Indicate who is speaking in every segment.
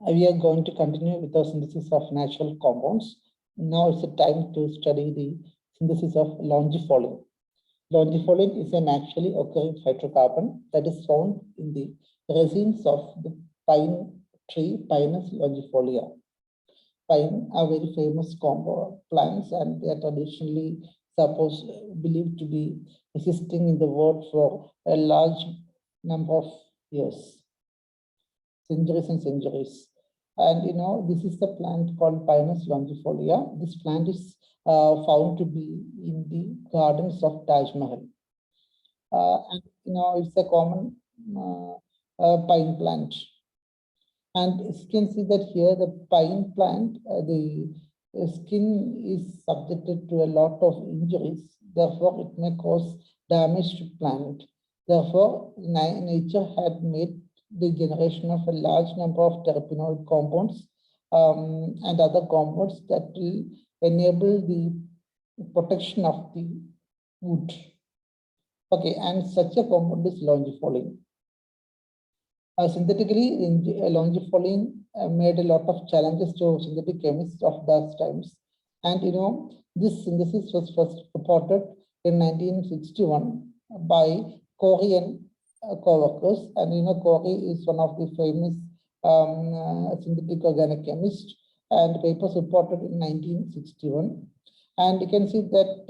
Speaker 1: We are going to continue with the synthesis of natural compounds. Now it's the time to study the synthesis of longifolene. Longifolene is a naturally occurring hydrocarbon that is found in the resins of the pine tree, Pinus longifolia. Pine are very famous plants, and they are traditionally believed to be existing in the world for a large number of years, centuries and centuries. And this is the plant called Pinus longifolia. This plant is found to be in the gardens of Taj Mahal. And it's a common pine plant. And you can see that here the pine plant, the skin is subjected to a lot of injuries. Therefore, it may cause damage to plant. Therefore, nature had made the generation of a large number of terpenoid compounds and other compounds that will enable the protection of the wood. Okay, and such a compound is longifolene. Synthetically, longifolene made a lot of challenges to synthetic chemists of those times. And this synthesis was first reported in 1961 by Corey and co-workers. And Corey is one of the famous synthetic organic chemists, and papers reported in 1961. And you can see that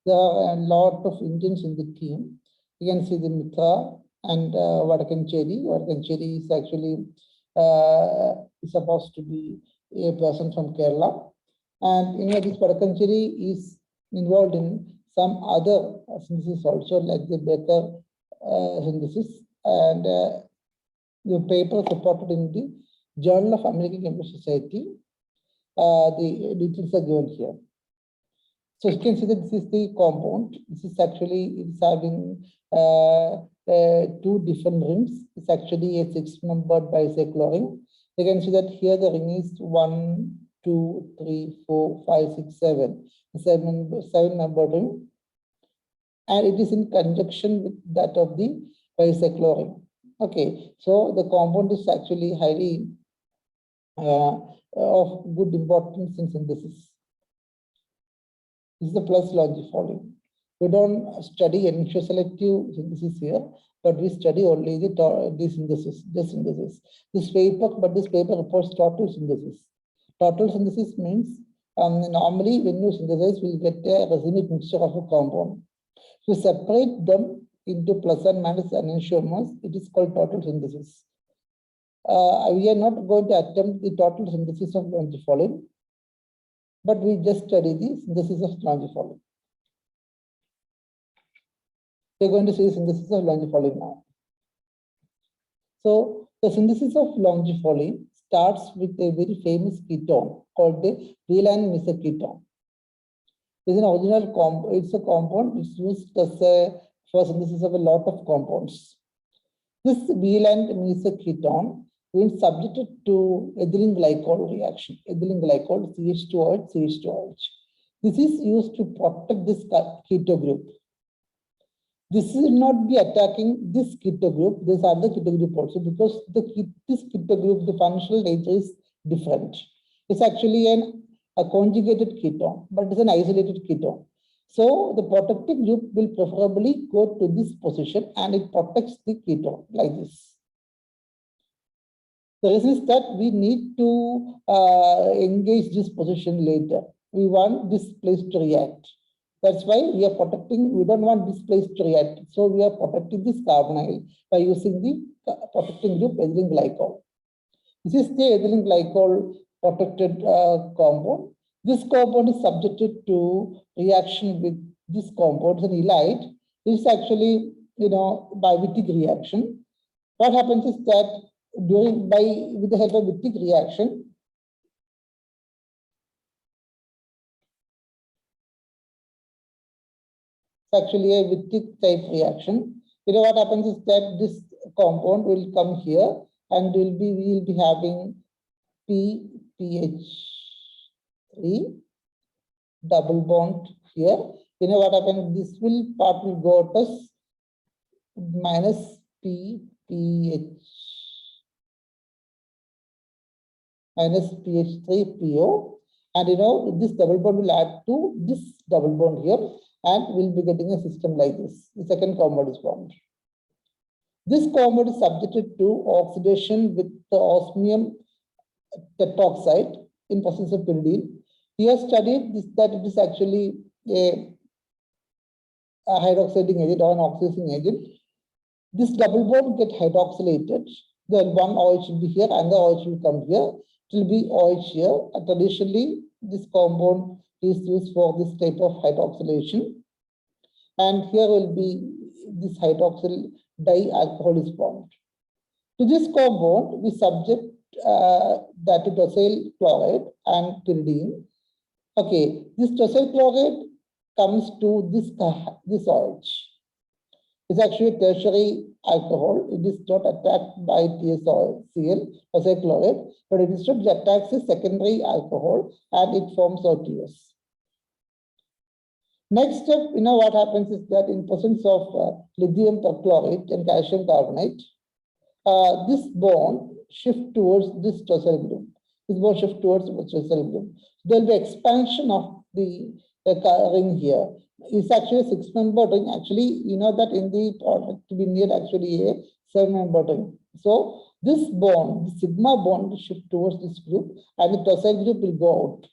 Speaker 1: there are a lot of Indians in the team. You can see the Mitra and Vadakancheri. Vadakancheri is actually supposed to be a person from Kerala. And this Vadakancheri is involved in some other synthesis also, like the Baker synthesis. And the paper reported in the Journal of American Chemical Society. The details are given here. So you can see that this is the compound. This is actually, it's having two different rings. It's actually a 6-membered bicycloring. You can see that here the ring is 1, 2, 3, 4, 5, 6, 7. 7-membered ring. And it is in conjunction with that of the bicycloring. Okay, so the compound is actually highly of good importance in synthesis. This is the plus longifolene. We don't study enantioselective synthesis here, but we study only the synthesis. This paper reports total synthesis. Total synthesis means normally when you synthesize, we'll get a racemic mixture of a compound. To separate them into plus and minus enantiomers, it is called total synthesis. We are not going to attempt the total synthesis of longifolene, but we just study the synthesis of longifolene. We're going to see the synthesis of longifolene now. So the synthesis of longifolene starts with a very famous ketone called the Wieland ketone. It's an original compound. It's a compound which is used as for synthesis of a lot of compounds. This Wieland ketone is subjected to ethylene glycol reaction. Ethylene glycol, CH2OH, CH2OH. This is used to protect this keto group. This will not be attacking this keto group, this other keto group also, because this keto group, the functional nature is different. It's actually a conjugated ketone, but it's an isolated ketone. So the protective group will preferably go to this position and it protects the ketone like this. The reason is that we need to engage this position later. We want this place to react. That's why we are protecting, we don't want this place to react. So we are protecting this carbonyl by using the protecting group ethylene glycol. This is the ethylene glycol protected compound. This compound is subjected to reaction with this compound, an ylide. It's actually, by Wittig reaction. What happens is that with the help of Wittig reaction, it's actually a Wittig type reaction. What happens is that this compound will come here and we will be having PH3 double bond here. What happens? This part will go to minus PPH minus PH3PO. And this double bond will add to this double bond here, and we'll be getting a system like this. The second compound is formed. This compound is subjected to oxidation with the osmium tetroxide in presence of pyridine. We have studied this, that it is actually a hydroxidizing agent or an oxidizing agent. This double bond get hydroxylated. Then one OH will be here and the OH will come here. It will be OH here. And traditionally, this compound is used for this type of hydroxylation. And here will be this hydroxyl dialcohol is formed. To this compound, we subject that to tosyl chloride and pyridine. Okay, this tosyl chloride comes to this OH. It's actually a tertiary alcohol. It is not attacked by TSOCl, tosyl chloride, but it attacks a secondary alcohol and it forms OTS. Next step, what happens is that in presence of lithium perchlorate and calcium carbonate, this bond shift towards this tosyl group. This bond shift towards the tosyl group. There will be expansion of the ring here. It's actually a 6-member ring. Actually, that in the product we need actually a 7-member ring. So this bond, the sigma bond, will shift towards this group, and the tosyl group will go out.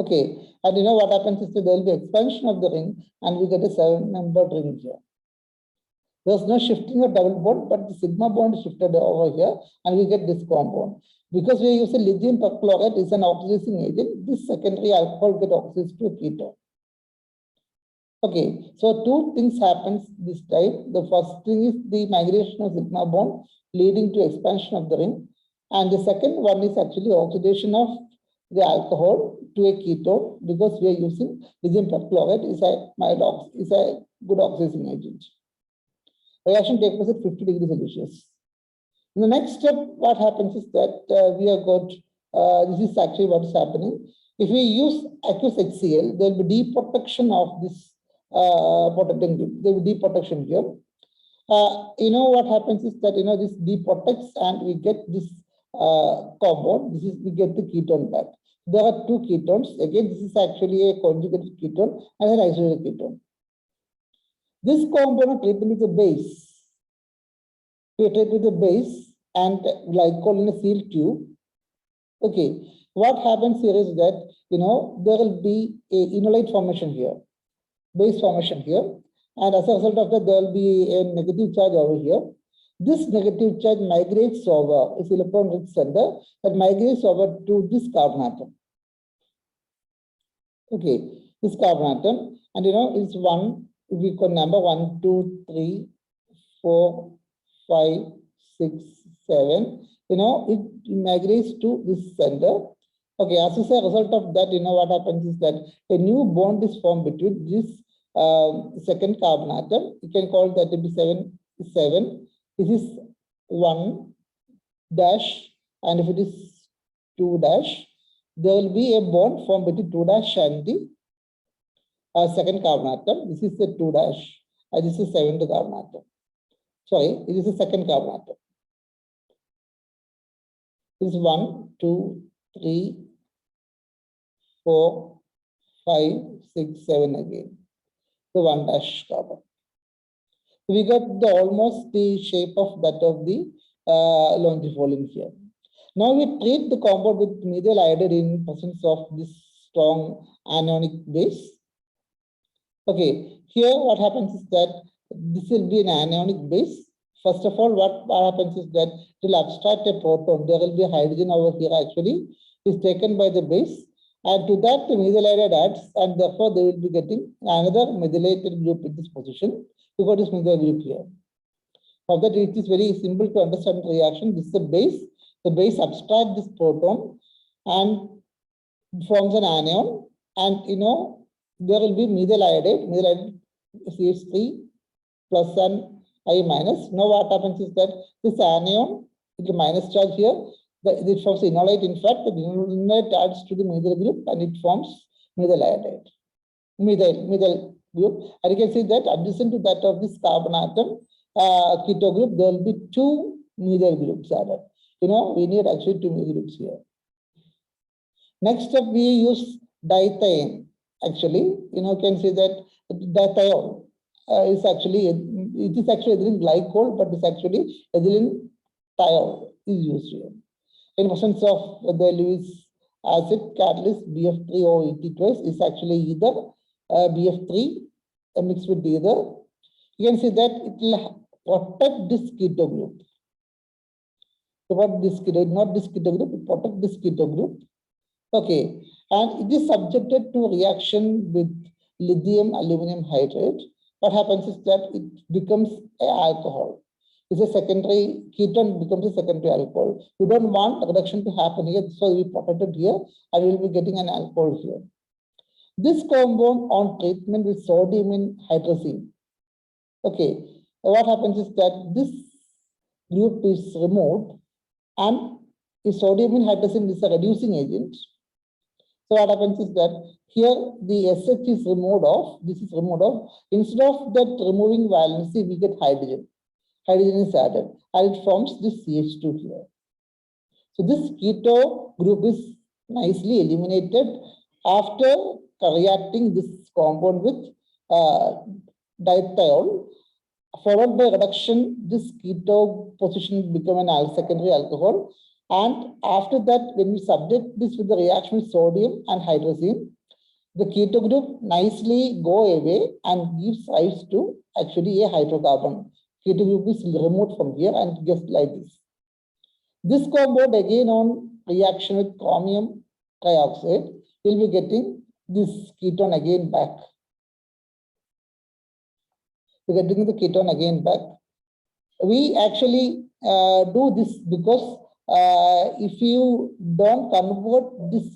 Speaker 1: Okay, and what happens is that there will be expansion of the ring, and we get a 7-member ring here. There's no shifting of double bond, but the sigma bond is shifted over here, and we get this compound. Because we use a lithium perchlorate is an oxidizing agent, this secondary alcohol get oxidized to a ketone. Okay, so two things happens this time. The first thing is the migration of sigma bond leading to expansion of the ring, and the second one is actually oxidation of the alcohol to a ketone, because we are using lithium perchlorate is a good oxidizing agent. Reaction takes place at 50 degrees Celsius. In the next step, what happens is that we have got, this is actually what is happening. If we use aqueous HCl, there will be deprotection of this protecting group. There will be deprotection here. What happens is that, this deprotects and we get this compound. We get the ketone back. There are two ketones. Again, this is actually a conjugated ketone and an isolated ketone. This compound treated with a base. We treat with a base and glycol in a sealed tube. Okay, what happens here is that there will be a enolate formation here, base formation here, and as a result of that, there will be a negative charge over here. This negative charge migrates over, it's electron-rich center, that migrates over to this carbon atom. Okay, this carbon atom, and it's one. We call number 1, 2, 3, 4, 5, 6, 7. It migrates to this center. Okay, as a result of that, what happens is that a new bond is formed between this second carbon atom. You can call that to be 7. This is 1 dash, and if it is 2 dash, there will be a bond formed between 2 dash and the second carbon atom. This is the 2 dash, and this is 7th carbon atom. Sorry, this is the second carbon atom. This is 1, 2, 3, 4, 5, 6, 7 again. The 1 dash carbon. We got almost the shape of that of the longifolene here. Now we treat the compound with methyl iodide in presence of this strong anionic base. Okay, here what happens is that this will be an anionic base. First of all, what happens is that it will abstract a proton. There will be a hydrogen over here actually, is taken by the base. And to that, the methyl iodide adds, and therefore they will be getting another methylated group in this position. You got this methyl group here. Now that it is very simple to understand the reaction. This is the base. The base abstracts this proton and forms an anion. And there will be methyl iodide CH3 plus and I minus. Now what happens is that this anion, with the minus charge here, it forms enolate. In fact, the enolate adds to the methyl group and it forms methyl iodide. Methyl group. And you can see that adjacent to that of this carbon atom, keto group, there will be 2 methyl groups added. We need actually 2 methyl groups here. Next step, we use dithiene. Actually, can see that dithiol is actually, it is actually ethylene glycol, but it's actually ethylene thiol is used here. In presence of the Lewis acid catalyst BF3OET twice is actually either BF3 mixed with either. You can see that it will protect this keto group. So what this keto, not this keto group, it protect this keto group. Okay, and it is subjected to reaction with lithium aluminum hydrate. What happens is that it becomes an alcohol. It's a secondary, ketone becomes a secondary alcohol. We don't want reduction to happen here, so we protect it here and we will be getting an alcohol here. This compound on treatment with sodium in hydrazine. Okay, what happens is that this group is removed and the sodium in hydrazine is a reducing agent. So what happens is that here the SH is removed off, this is removed off. Instead of that removing valency, we get hydrogen. Hydrogen is added and it forms this CH2 here. So this keto group is nicely eliminated after reacting this compound with dithiol. Followed by reduction, this keto position become an secondary alcohol. And after that, when we subject this with the reaction with sodium and hydrazine, the keto group nicely go away and gives rise to actually a hydrocarbon. Keto group is removed from here and just like this. This compound again on reaction with chromium trioxide will be getting this ketone again back. We're getting the ketone again back. We actually do this because if you don't convert this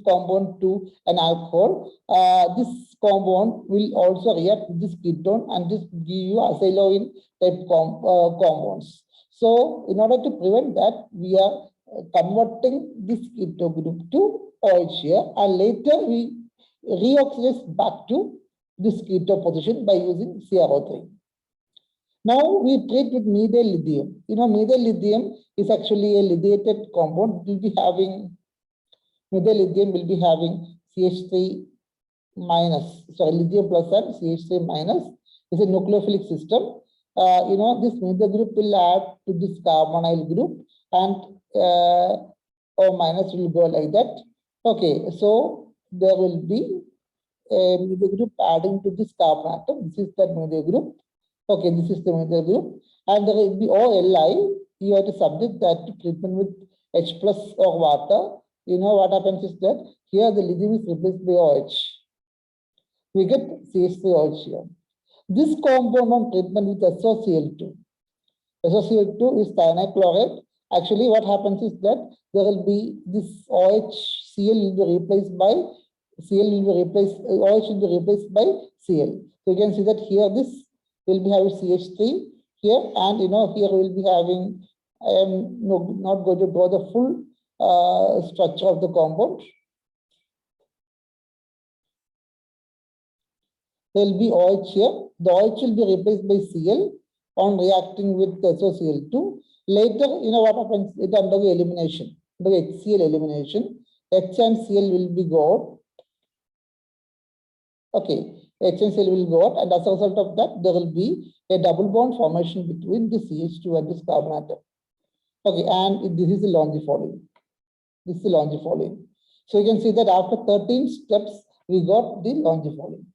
Speaker 1: compound to an alcohol, this compound will also react with this ketone and this give you acetylene type compounds. So in order to prevent that, we are converting this keto group to OH here, and later we reoxidize back to this keto position by using CrO3. Now we treat with methyl lithium. Methyl lithium is actually a lithiated compound. Methyl lithium will be having CH3 minus, lithium plus and CH3 minus. It's a nucleophilic system. This methyl group will add to this carbonyl group and O minus will go like that. Okay, so there will be a methyl group adding to this carbon atom. This is the methyl group. Okay, this is the methyl group. And there will be OLi. You have to subject that to treatment with H plus or water. What happens is that here the lithium is replaced by OH. We get CH3OH here. This compound on treatment with SOCl2. SOCl2 is cyanide chloride. Actually, what happens is that there will be this OHCl will be replaced by OH will be replaced by Cl. So you can see that here this will be having CH3 here, and here we will be having, I am not going to draw the full structure of the compound. There will be OH here. The OH will be replaced by Cl on reacting with SOCl2. Later, what happens? It undergo elimination, the HCl elimination. H and Cl will be gone. Okay, H and Cl will go out, and as a result of that, there will be a double bond formation between the CH2 and this carbon atom. Okay, and this is the Longifolene. This is the Longifolene. So you can see that after 13 steps, we got the Longifolene.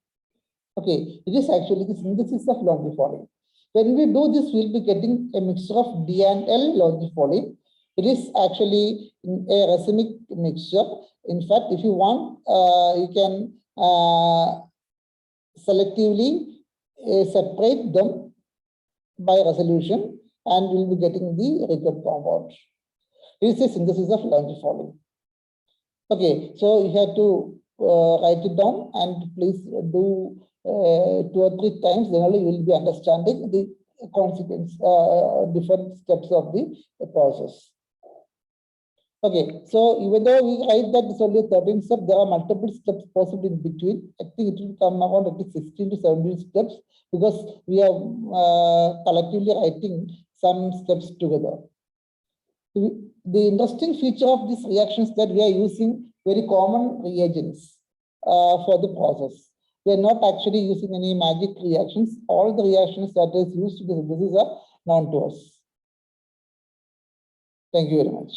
Speaker 1: Okay, it is actually the synthesis of Longifolene. When we do this, we'll be getting a mixture of D and L Longifolene. It is actually a racemic mixture. In fact, if you want, you can selectively separate them by resolution, and we'll be getting the record compound. It is a synthesis of Longifolene. Okay, so you have to write it down and please do 2 or 3 times, then only you will be understanding the consequence, different steps of the process. Okay, so even though we write that it's only 13 steps, there are multiple steps possible in between. I think it will come around at least 16 to 17 steps because we are collectively writing some steps together. The interesting feature of this reaction is that we are using very common reagents for the process. We are not actually using any magic reactions. All the reactions that is used to the synthesis are known to us. Thank you very much.